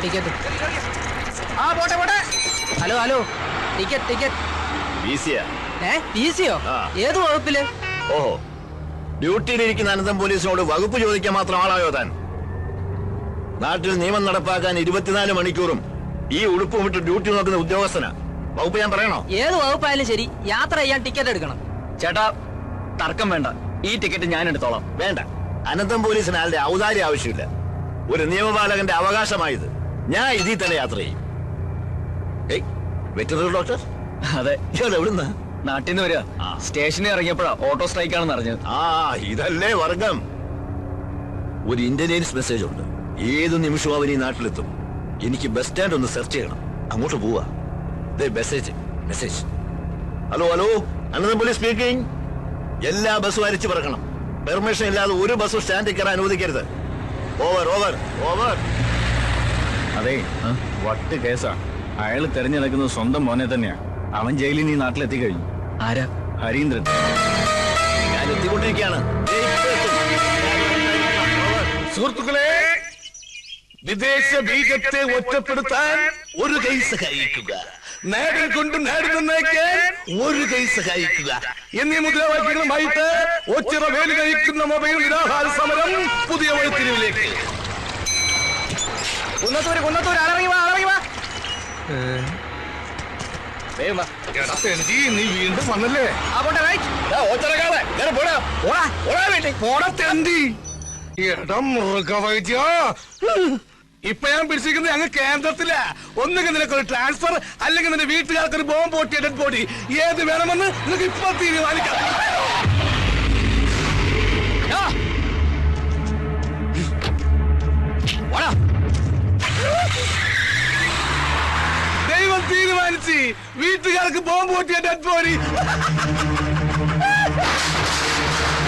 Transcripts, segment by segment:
Ticket. Hello hello, ticket ticket. ഏത് വകുപ്പില്? ഓഹോ, ഡ്യൂട്ടിയിലിരിക്കുന്ന അനന്തം പോലീസിനോട് വകുപ്പ് ചോദിക്കാൻ മാത്രം ആളായോ താൻ? നാട്ടിൽ നിയമം നടപ്പാക്കാൻ 24 മണിക്കൂറും ഈ ഉടുപ്പ് വിട്ട് ഡ്യൂട്ടി നോക്കുന്ന ഉദ്യോഗസ്ഥനാ. വകുപ്പ് ഞാൻ പറയണോ? ഏത് വകുപ്പായാലും ശരി, യാത്ര ചെയ്യാൻ ടിക്കറ്റ് എടുക്കണം. ചേട്ടാ, തർക്കം വേണ്ട. ഈ ടിക്കറ്റ് ഞാൻ എടുത്തോളാം. വേണ്ട, അനന്തം പോലീസിന് ആളുടെ ഔദാര്യം ആവശ്യമില്ല. ഒരു നിയമപാലകന്റെ അവകാശമായത്. ഞാൻ ഇതിൽ തന്നെ യാത്ര ചെയ്യും. Veterinary doctor? അതെ. എവിടുന്ന്? നാട്ടിൽ നിന്ന് വരിക. സ്റ്റേഷനിൽ ഇറങ്ങിയപ്പോഴാ ഓട്ടോ സ്ട്രൈക്ക് ആണെന്ന് അറിഞ്ഞത്. ഇതല്ലേ വർഗം. ഒരു ഇന്റലിജൻസ് മെസ്സേജ് ഉണ്ട്. ഏത് നിമിഷവും അവർ ഈ നാട്ടിലെത്തും. എനിക്ക് ബസ് സ്റ്റാൻഡ് ഒന്ന് സെർച്ച് ചെയ്യണം. അങ്ങോട്ട് പോവാ. Message message. Hello hello, Anantham police speaking. എല്ലാ ബസ്സും അരിച്ചു പറക്കണം. പെർമിഷൻ ഇല്ലാതെ ഒരു ബസ്സും സ്റ്റാൻഡിൽ കയറാൻ അനുവദിക്കരുത്. Over over over. അതെ, വട്ട് കേസാ. അയാൾ തെരഞ്ഞെടുക്കുന്നത് സ്വന്തം മോനെ തന്നെയാ. അവൻ ജയിലിൽ ഈ നാട്ടിലെത്തി കഴിഞ്ഞു. ആരാ? ഹരീന്ദ്രൻ. ഞാൻ എത്തിക്കൊണ്ടിരിക്കുകയാണ്. സുഹൃത്തുക്കളെ, വിദേശ ബീജത്തെ ഒറ്റപ്പെടുത്താൻ ഒരു കൈ സഹായിക്കുക, നാടിൽ കൊണ്ട് നാട് നന്നാക്കാൻ ഒരു കൈ സഹായിക്കുക എന്നീ മുദ്രാവാക്യങ്ങളുമായിട്ട് ഒച്ചിറ വേലി കഴിക്കുന്ന മൊബൈൽ നിരാഹാര സമരം പുതിയ വഴിത്തിരിവിലേക്ക്. നീ വീണ്ടും വന്നല്ലേ? ഇപ്പൊ ഞാൻ പിടിച്ചിരിക്കുന്നത് ഞങ്ങൾ കേന്ദ്രത്തില. ഒന്നുകിൽ നിനക്കൊരു ട്രാൻസ്ഫർ, അല്ലെങ്കിൽ നിന്റെ വീട്ടുകാർക്കൊരു ബോംബ് പൊട്ടിയ ഡെഡ് ബോഡി. ഏത് വേണമെന്ന് നിനക്ക് ഇപ്പൊ തീരുമാനിക്കാം. ദൈവം തീരുമാനിച്ച് വീട്ടുകാർക്ക് ബോംബ് പൊട്ടിയ ഡെഡ് ബോഡി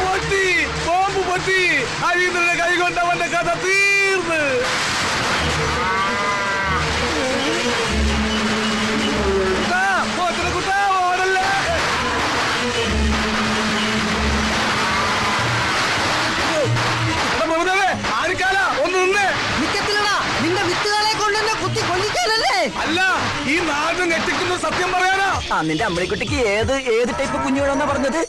പൊട്ടി. ബോംബ് പൊട്ടി. ഹരീന്ദ്രന്റെ കൈ കൊണ്ടവന്റെ കഥ തീർന്ന്. ആർക്കാല ഒന്ന് നിന്നേ. നിന്റെ വിത്തുകളെ കൊണ്ടുതന്നെ കുത്തി കൊല്ലിക്കാനല്ലേ? അല്ല, ഈ നാട് ഞെട്ടിക്കുന്ന സത്യം പറയാനാ. നിന്റെ അമ്മളിക്കുട്ടിക്ക് ഏത് ടൈപ്പ് കുഞ്ഞുങ്ങളെന്നാ പറഞ്ഞത്?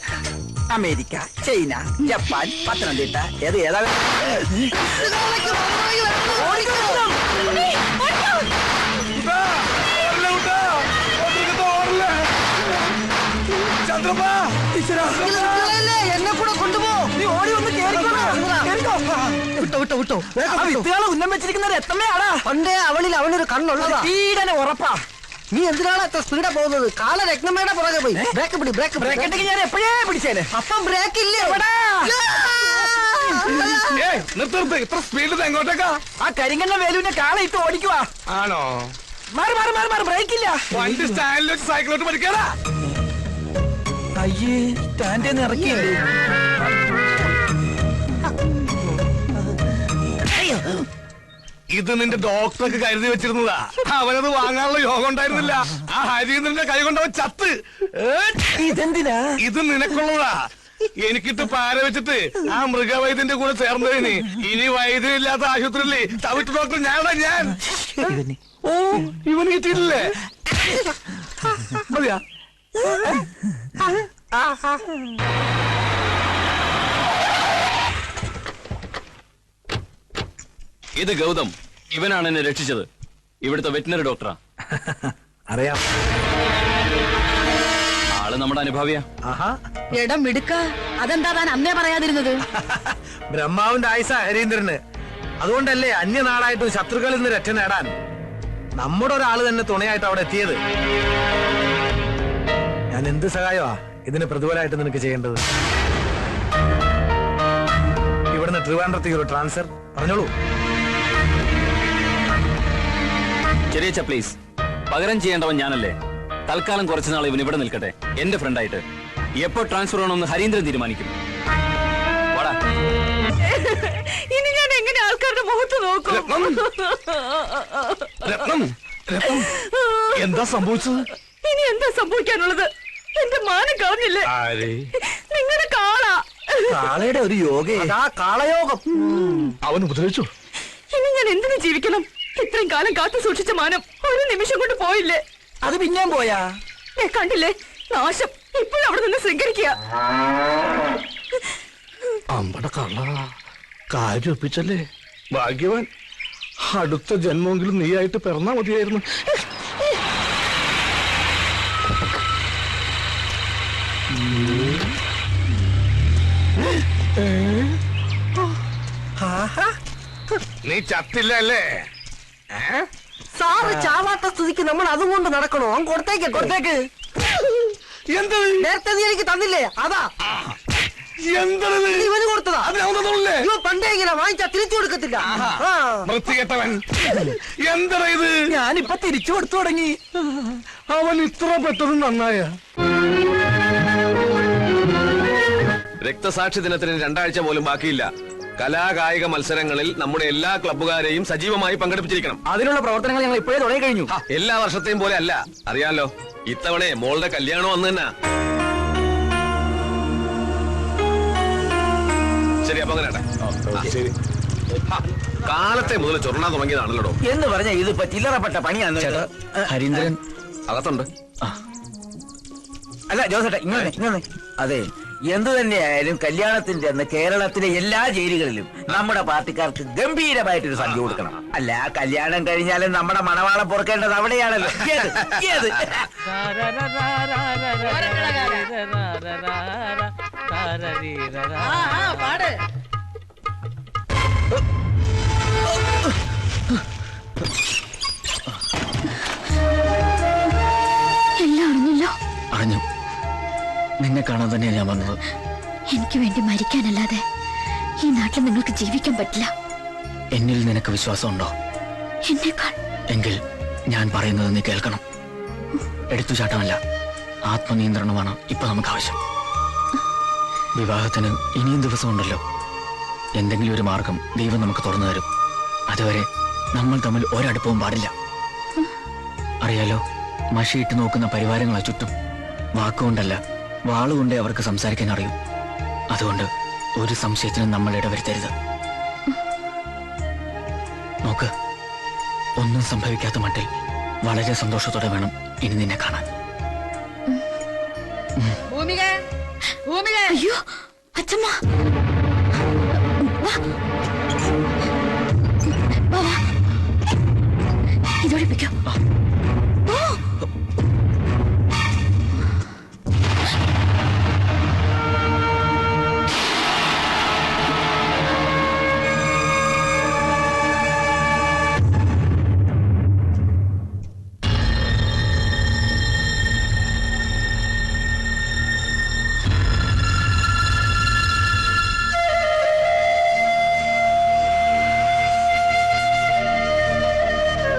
അമേരിക്ക, ചൈന, ജപ്പാൻ, പത്തനംതിട്ട, ഏതാ? എന്നെ കൂടെ കൊണ്ടുപോ. നീ ഓടി ഒന്ന് വിട്ടോ. വിത്തുകളെ ഉന്നം വെച്ചിരിക്കുന്നത് എത്തമ്മയാടാ. പണ്ടേ അവനൊരു കണ്ണുള്ളതാ. തീരനെ ഉറപ്പാ. നീ എന്തിനാണ് എത്ര സ്പീഡാ പോകുന്നത്? കാല രത്നമ്മയുടെ പുറകെ പോയി. ബ്രേക്ക് ഇട്ടെങ്കിൽ ഞാൻ എപ്പോഴേ പിടിച്ചേനെ. അപ്പം ബ്രേക്ക് ഇല്ലേ? നിർത്ത്. ഇത്ര സ്പീഡിൽ എങ്ങോട്ടേക്കാ? ആ കരിങ്കണ്ണ വേലുവിന്റെ കാള ഇട്ട് ഓടിക്കുവാ. ആണോ? മാറി ബ്രേക്ക് ഇല്ല. വണ്ടി സ്റ്റാൻഡിൽ വെച്ച് സൈക്കിളോട്ട് പഠിക്കാനാ. അയ്യേ, സ്റ്റാൻഡിൽ നിന്ന് ഇറക്കിയില്ലേ? ഇത് നിന്റെ ഡോക്ടർക്ക് കരുതി വെച്ചിരുന്നതാ. അവനത് വാങ്ങാനുള്ള യോഗം ഉണ്ടായിരുന്നില്ല. ആ ഹരീന്ദ്രന്റെ കൈ കൊണ്ടവൻ ചത്ത്. ഇതെന്തിനാ? ഇത് നിനക്കുള്ളതാ. എനിക്കിട്ട് പാര വെച്ചിട്ട് ആ മൃഗവൈദ്യന്റെ കൂടെ ചേർന്നതിന് ഇനി വൈദ്യനില്ലാത്ത ആശുപത്രിയില്ലേ തവിട്ട് ഡോക്ടർ ഞാൻ. ഓ, ഇവന് കിട്ടിയിട്ടില്ലേ? മതിയാ? ഇത് ഗൗതം. ഇവനാണ് എന്നെ രക്ഷിച്ചത്. ഇവിടുത്തെ വെറ്റിനറി ഡോക്ടറാ. അറിയാം. ആള് നമ്മുടെ അനുഭാവിയാ. ഇടം മിടുക്ക. അതെന്താ താൻ അന്നേ പറയാതിരുന്നത്? ബ്രഹ്മാവിന്റെ ആയുസ ഹരീന്ദ്രന്. അതുകൊണ്ടല്ലേ അന്യനാടായിട്ടും ശത്രുക്കളിൽ നിന്ന് രക്ഷ നേടാൻ നമ്മുടെ ഒരാള് തന്നെ തുണയായിട്ട് അവിടെ എത്തിയത്. ഞാൻ എന്ത് സഹായമാ ഇതിന് പ്രതിഫലമായിട്ട് നിനക്ക് ചെയ്യേണ്ടത്? ഇവിടുന്ന് ട്രിവാൻഡ്രത്തേക്ക് ഒരു ട്രാൻസ്ഫർ പറഞ്ഞോളൂ. ചെറിയ പ്ലീസ്. പകരം ചെയ്യേണ്ടവൻ ഞാനല്ലേ. തൽക്കാലം കുറച്ചുനാൾ ഇവൻ ഇവിടെ നിൽക്കട്ടെ, എന്റെ ഫ്രണ്ടായിട്ട്. എപ്പോ ട്രാൻസ്ഫർ ആണെന്ന് ഹരീന്ദ്രൻ തീരുമാനിക്കും. ഇനി ഞാൻ എങ്ങനെ ആൾക്കാരുടെ മുഖത്ത് നോക്കും? എന്താ സംഭവിച്ചത്? ഇനി എന്താ സംഭവിക്കാനുള്ളത്? എന്റെ മാനം കളഞ്ഞില്ലേ നിങ്ങളുടെ കാള? കാളയുടെ ഒരു യോഗ. കാളയോഗം. അവൻ ഉപദ്രവിച്ചു. ഇനി ഞാൻ എന്തിനു ജീവിക്കണം? ഇത്രയും കാലം കാത്തു സൂക്ഷിച്ച മാനം ഒരു നിമിഷം കൊണ്ട് പോയില്ലേ? അത് പിന്നെയും പോയാ? കണ്ടില്ലേ നാശം? ഇപ്പോഴും അവിടെ നിന്ന് സ്വീകരിക്കുക. അമ്പട കള്ള കാര്യം ഒപ്പിച്ചല്ലേ? ഭാഗ്യവാൻ. അടുത്ത ജന്മമെങ്കിലും നീയായിട്ട് പിറന്നാ മതിയായിരുന്നു. നീ ചത്തില്ല അല്ലേ? സാറ് ചാവാത്ത സ്ഥിതിക്ക് നമ്മൾ അതും കൊണ്ട് നടക്കണോ? കൊടുത്തേക്ക് കൊടുത്തേക്ക്. എന്ത് നേരത്തെ നീ എനിക്ക് തന്നില്ലേ? അതാ എന്താണ് ഇവന് കൊടുത്തതാ. അയ്യോ, പണ്ടേ ഇങ്ങനെ വാങ്ങിച്ചാ തിരിച്ചു കൊടുക്കത്തില്ല. വൃത്തികെട്ടവൻ. എന്താ ഇത്? ഞാനിപ്പൊ തിരിച്ചു കൊടുത്തു തുടങ്ങി. അവൻ ഇത്ര പെട്ടെന്ന് നന്നായ? രക്തസാക്ഷി ദിനത്തിന് 2 ആഴ്ച പോലും ബാക്കിയില്ല. കലാകായിക മത്സരങ്ങളിൽ നമ്മുടെ എല്ലാ ക്ലബ്ബുകാരെയും സജീവമായി പങ്കെടുപ്പിച്ചിരിക്കണം. അതിനുള്ള പ്രവർത്തനങ്ങൾ ഞങ്ങൾ ഇപ്പോഴേ തുടങ്ങി കഴിഞ്ഞു. എല്ലാ വർഷത്തെയും പോലെ അല്ല, അറിയാലോ. ഇത്തവണ മോളുടെ കല്യാണം വന്നു തന്നെ. ശരി, അപ്പൊ അങ്ങനെ ശരി. കാലത്തെ മുതൽ ചൊറണാൻ തുടങ്ങിയതാണല്ലോ. എന്ന് പറഞ്ഞ ഇതിപ്പോ ചില്ലറപ്പെട്ട പണിയാണ്. ഹരീന്ദ്രൻ അകത്തുണ്ട്. അല്ല ജോസേട്ടാ, ഇങ്ങനെ അതെ, എന്തു തന്നെയായാലും കല്യാണത്തിന്റെ അന്ന് കേരളത്തിലെ എല്ലാ ജയിലുകളിലും നമ്മുടെ പാർട്ടിക്കാർക്ക് ഗംഭീരമായിട്ടൊരു സംഖ്യ കൊടുക്കണം. അല്ല, കല്യാണം കഴിഞ്ഞാലും നമ്മുടെ മണവാളം പൊറുക്കേണ്ടത് അവിടെയാണല്ലോ. ഏത് എല്ലാം അറിഞ്ഞല്ലോ. അറിഞ്ഞു. നിന്നെ കാണാൻ തന്നെയാണ് ഞാൻ വന്നത്. എനിക്ക് വേണ്ടി മരിക്കാനല്ലാതെ ഈ നാട്ടിൽ നിങ്ങൾക്ക് ജീവിക്കാൻ പറ്റില്ല. എന്നിൽ നിനക്ക് വിശ്വാസമുണ്ടോ? എന്നെക്കാൾ. എങ്കിൽ ഞാൻ പറയുന്നത് നീ കേൾക്കണം. എടുത്തുചാട്ടമല്ല, ആത്മനിയന്ത്രണമാണ് ഇപ്പൊ നമുക്ക് ആവശ്യം. വിവാഹത്തിന് ഇനിയും ദിവസമുണ്ടല്ലോ. എന്തെങ്കിലും ഒരു മാർഗം ദൈവം നമുക്ക് തുറന്നു തരും. അതുവരെ നമ്മൾ തമ്മിൽ ഒരടുപ്പവും പാടില്ല. അറിയാലോ, മഷിയിട്ട് നോക്കുന്ന പരിവാരങ്ങളാ ചുറ്റും. വാക്കുകൊണ്ടല്ല, വാളുകൊണ്ടേ അവർക്ക് സംസാരിക്കാൻ അറിയൂ. അതുകൊണ്ട് ഒരു സംശയത്തിനും നമ്മൾ ഇടവരുത്തരുത്. നോക്ക്, ഒന്നും സംഭവിക്കാത്ത മട്ടിൽ വളരെ സന്തോഷത്തോടെ വേണം ഇനി നിന്നെ കാണാൻ. അയ്യോ അച്ഛമ്മ, ഇതൊഴിപ്പിക്കോ.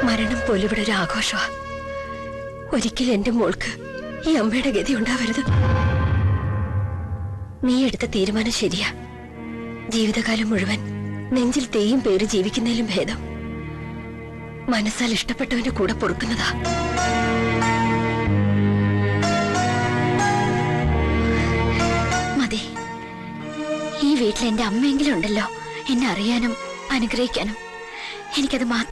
മരണം പോലും ഇവിടെ ഒരു ആഘോഷമാ. ഒരിക്കലും എന്റെ മോൾക്ക് ഈ അമ്മയുടെ ഗതി ഉണ്ടാവരുത്. നീ എടുത്ത തീരുമാനം ശരിയാ. ജീവിതകാലം മുഴുവൻ നെഞ്ചിൽ തേയും പേര് ജീവിക്കുന്നതിലും ഭേദം മനസ്സാൽ ഇഷ്ടപ്പെട്ടവന്റെ കൂടെ പൊറുക്കുന്നതാ. മതി. ഈ വീട്ടിൽ എന്റെ അമ്മയെങ്കിലും ഉണ്ടല്ലോ എന്നെ അറിയാനും അനുഗ്രഹിക്കാനും. എനിക്കത് മാത്രം